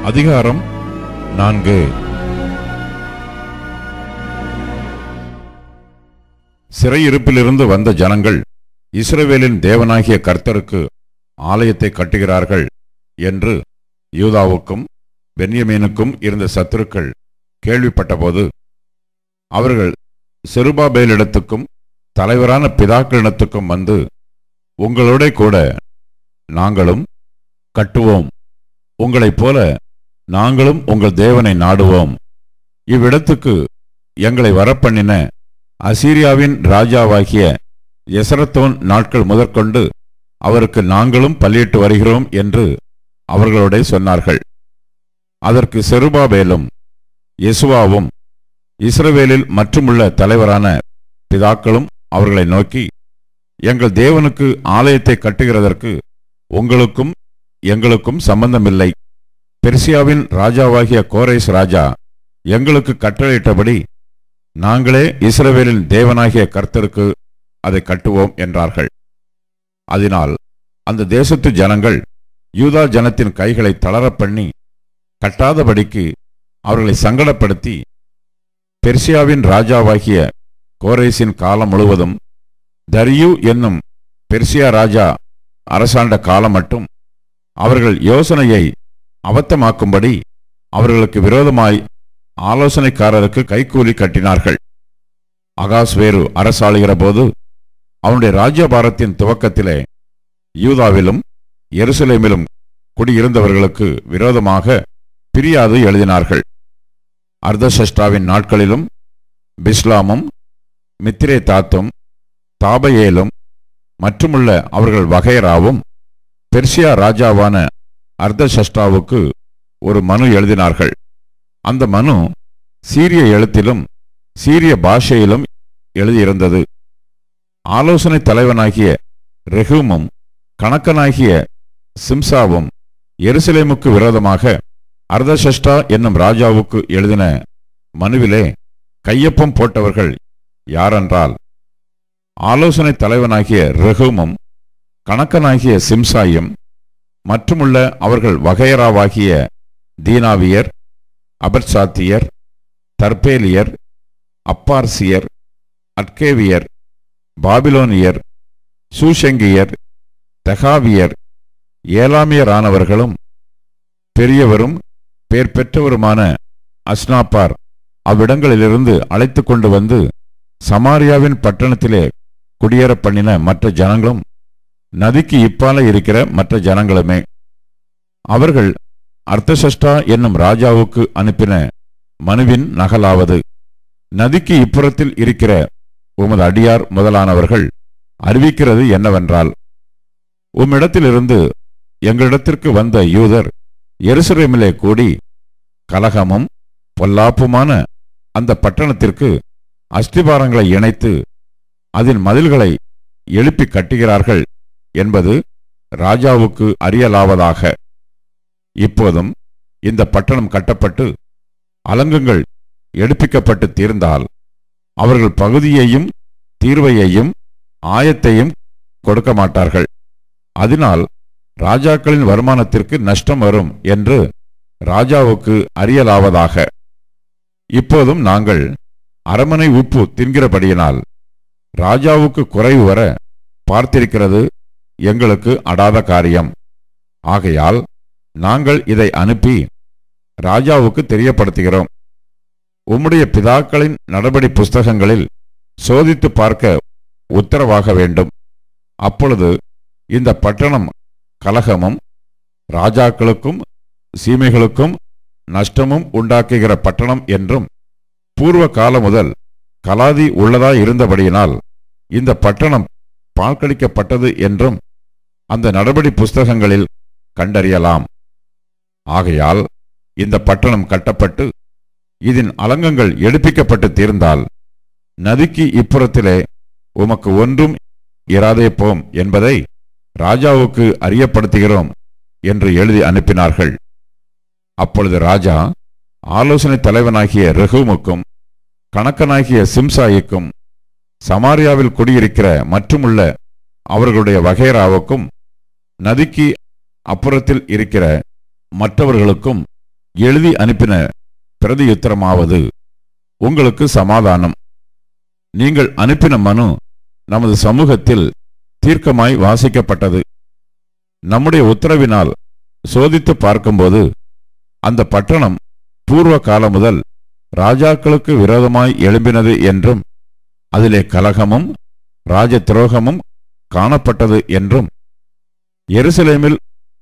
அதிகாரம் 4. சிறையிருப்பிலிருந்து வந்த ஜனங்கள் இஸ்ரவேலின் தேவனாகிய கர்த்தருக்கு ஆலயத்தை கட்டுகிறார்கள் என்று யூதாவுக்கும் பென்யமீனுக்கும் இருந்த சத்துருக்கள் கேள்விப்பட்டபோது அவர்கள் செருபாபேலிடத்துக்கும் தலைவரான பிதாக்களிடத்துக்கும் வந்து, உங்களோட கூட நாங்களும் கட்டுவோம், உங்களைப் போல நாங்களும் உங்கள் தேவனை நாடுவோம், இவ்விடத்துக்கு எங்களை வரப்பண்ணின அசீரியாவின் ராஜாவாகிய எசரத்தோன் நாட்கள் முதற்கொண்டு அவருக்கு நாங்களும் பலியிட்டு வருகிறோம் என்று அவர்களோட சொன்னார்கள். அதற்கு செருபாபேலும் யெசுவாவும் இஸ்ரவேலில் மற்றுமுள்ள தலைவரான பிதாக்களும் அவர்களை நோக்கி, எங்கள் தேவனுக்கு ஆலயத்தை கட்டுகிறதற்கு உங்களுக்கும் எங்களுக்கும் சம்பந்தமில்லை. பெர்சியாவின் ராஜாவாகிய கோரேஸ் ராஜா எங்களுக்கு கட்டளையிட்டபடி நாங்களே இஸ்ரவேலின் தேவனாகிய கர்த்தருக்கு அதை கட்டுவோம் என்றார்கள். அதனால் அந்த தேசத்து ஜனங்கள் யூதா ஜனத்தின் கைகளை தளரப் பண்ணி கட்டாதபடிக்கு அவர்களை சங்கடப்படுத்தி, பெர்சியாவின் ராஜாவாகிய கோரேசின் காலம் முழுவதும் தரியு என்னும் பெர்சியா ராஜா அரசாண்ட காலம் மட்டும் அவர்கள் யோசனையை அபத்தமாக்கும்படி அவர்களுக்கு விரோதமாய் ஆலோசனைக்காரருக்கு கைக்கூலி கட்டினார்கள். அகாஸ்வேரு அரசாளுகிற போது அவனுடைய ராஜ்யபாரத்தின் துவக்கத்திலே யூதாவிலும் எருசலேமிலும் குடியிருந்தவர்களுக்கு விரோதமாக பிரியாது எழுதினார்கள். அர்தசஷ்டாவின் நாட்களிலும் பிஸ்லாமும் மித்ரேதாத்தும் தாபயேலும் மற்றுமுள்ள அவர்கள் வகைராவும் பெர்சியா ராஜாவான அர்தசஷ்டாவுக்கு ஒரு மனு எழுதினார்கள். அந்த மனு சீரிய எழுத்திலும் சீரிய பாஷையிலும் எழுதியிருந்தது. ஆலோசனை தலைவனாகிய ரெகூமும் கணக்கனாகிய சிம்சாவும் எருசலேமுக்கு விரோதமாக அர்தசஷ்டா என்னும் ராஜாவுக்கு எழுதின மனுவிலே கையொப்பம் போட்டவர்கள் யாரென்றால், ஆலோசனை தலைவனாகிய ரெகூமும் கணக்கனாகிய சிம்சாயும் மற்றுமுள்ள அவர்கள் வகைராவாகிய தீனாவியர், அபர்சாத்தியர், தர்பேலியர், அப்பார்சியர், அட்கேவியர், பாபிலோனியர், சூஷங்கியர், தெகாவியர், ஏலாமியரானவர்களும் பெரியவரும் பேர் பெற்றவருமான அஸ்னாப்பார் அவ்விடங்களிலிருந்து அழைத்து கொண்டு வந்து சமாரியாவின் பட்டணத்திலே குடியேற பண்ணின மற்ற ஜனங்களும் நதிக்கு இப்பால இருக்கிற மற்ற ஜனங்களுமே. அவர்கள் அர்தசஷ்டா என்னும் ராஜாவுக்கு அனுப்பின மனுவின் நகலாவது, நதிக்கு இப்புறத்தில் இருக்கிற உமது அடியார் முதலானவர்கள் அறிவிக்கிறது என்னவென்றால், உம்மிடத்திலிருந்து எங்களிடத்திற்கு வந்த யூதர் எருசலேமிலே கூடி கலகமும் பொல்லாப்புமான அந்த பட்டணத்திற்கு அஸ்திபாரங்களை இணைத்து அதன் மதில்களை எழுப்பி கட்டுகிறார்கள் என்பது ராஜாவுக்கு அறியலாவதாக. இப்போதும் இந்த பட்டணம் கட்டப்பட்டு அலங்கங்கள் எடுப்பிக்கப்பட்டு தீர்ந்தால் அவர்கள் பகுதியையும் தீர்வையையும் ஆயத்தையும் கொடுக்க மாட்டார்கள். அதனால் ராஜாக்களின் வருமானத்திற்கு நஷ்டம் வரும் என்று ராஜாவுக்கு அறியலாவதாக. இப்போதும் நாங்கள் அரமனை உப்பு தின்கிறபடியினால் ராஜாவுக்கு குறைவு வர பார்த்திருக்கிறது எங்களுக்கு அடாத காரியம். ஆகையால் நாங்கள் இதை அனுப்பி ராஜாவுக்கு தெரியப்படுத்துகிறோம். உம்முடைய பிதாக்களின் நடபடி புஸ்தகங்களில் சோதித்து பார்க்க உத்தரவாக வேண்டும். அப்பொழுது இந்த பட்டணம் கலகமும் ராஜாக்களுக்கும் சீமைகளுக்கும் நஷ்டமும் உண்டாக்குகிற பட்டணம் என்றும் பூர்வ காலம் முதல் கலாதி உள்ளதாயிருந்தபடியினால் இந்த பட்டணம் பாழ்கடிக்கப்பட்டது என்றும் அந்த நடபடி புஸ்தகங்களில் கண்டறியலாம். ஆகையால் இந்த பட்டணம் கட்டப்பட்டு இதன் அலங்கங்கள் எடுப்பிக்கப்பட்டு தீர்ந்தால் நதிக்கு இப்புறத்திலே உமக்கு ஒன்றும் இராதே போம் என்பதை ராஜாவுக்கு அறியப்படுத்துகிறோம் என்று எழுதி அனுப்பினார்கள். அப்பொழுது ராஜா ஆலோசனை தலைவனாகிய ரெகூமுக்கும் கணக்கனாகிய சிம்சாய்க்கும் சமாரியாவில் குடியிருக்கிற மற்றுமுள்ள அவர்களுடைய வகைராவுக்கும் நதிக்கு அப்புறத்தில் இருக்கிற மற்றவர்களுக்கும் எழுதி அனுப்பின பிரதியுத்தரமாவது, உங்களுக்கு சமாதானம். நீங்கள் அனுப்பின மனு நமது சமூகத்தில் தீர்க்கமாய் வாசிக்கப்பட்டது. நம்முடைய உத்தரவினால் சோதித்து பார்க்கும்போது அந்த பட்டணம் பூர்வ காலம் முதல் ராஜாக்களுக்கு விரோதமாய் எழும்பினது என்றும் அதிலே கலகமும் ராஜ துரோகமும் காணப்பட்டது என்றும் எருசலேமில்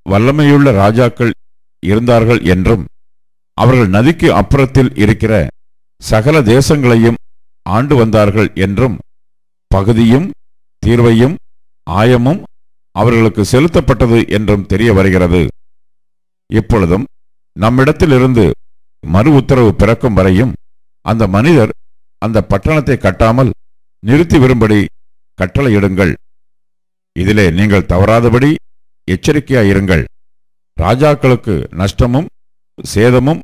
வல்லமையுள்ள ராஜாக்கள் இருந்தார்கள் என்றும் அவர்கள் நதிக்கு அப்புறத்தில் இருக்கிற சகல தேசங்களையும் ஆண்டு வந்தார்கள் என்றும் பகுதியும் தீர்வையும் ஆயமும் அவர்களுக்கு செலுத்தப்பட்டது என்றும் தெரிய வருகிறது. இப்பொழுதும் நம்மிடத்திலிருந்து மறு உத்தரவு பிறக்கும் வரையும் அந்த மனிதர் அந்த பட்டணத்தை கட்டாமல் நிறுத்தி வரும்படி கட்டளையிடுங்கள். இதிலே நீங்கள் தவறாதபடி எச்சரிக்கையாயிருங்கள். ராஜாக்களுக்கு நஷ்டமும் சேதமும்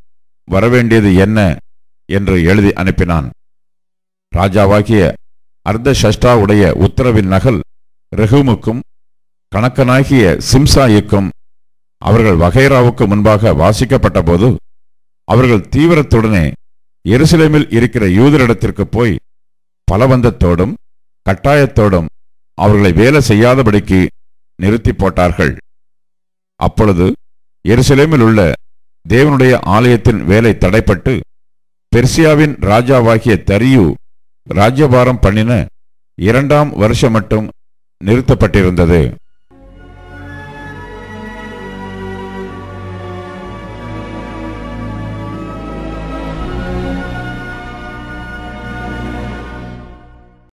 வரவேண்டியது என்ன என்று எழுதி அனுப்பினான். ராஜாவாகிய அர்தஷஷ்டாவுடைய உத்தரவின் நகல் ரெஹூமுக்கும் கணக்கனாகிய சிம்சாயிக்கும் அவர்கள் வகைராவுக்கு முன்பாக வாசிக்கப்பட்ட போது அவர்கள் தீவிரத்துடனே எருசலேமில் இருக்கிற யூதரிடத்திற்கு போய் பலவந்தத்தோடும் கட்டாயத்தோடும் அவர்களை வேலை செய்யாதபடிக்கு நிறுத்தி போட்டார்கள். அப்பொழுது எருசலேமில் உள்ள தேவனுடைய ஆலயத்தின் வேலை தடைப்பட்டு பெர்சியாவின் ராஜாவாகிய தரியு ராஜ்யபாரம் பண்ணின 2ஆம் வருஷம் மட்டும் நிறுத்தப்பட்டிருந்தது.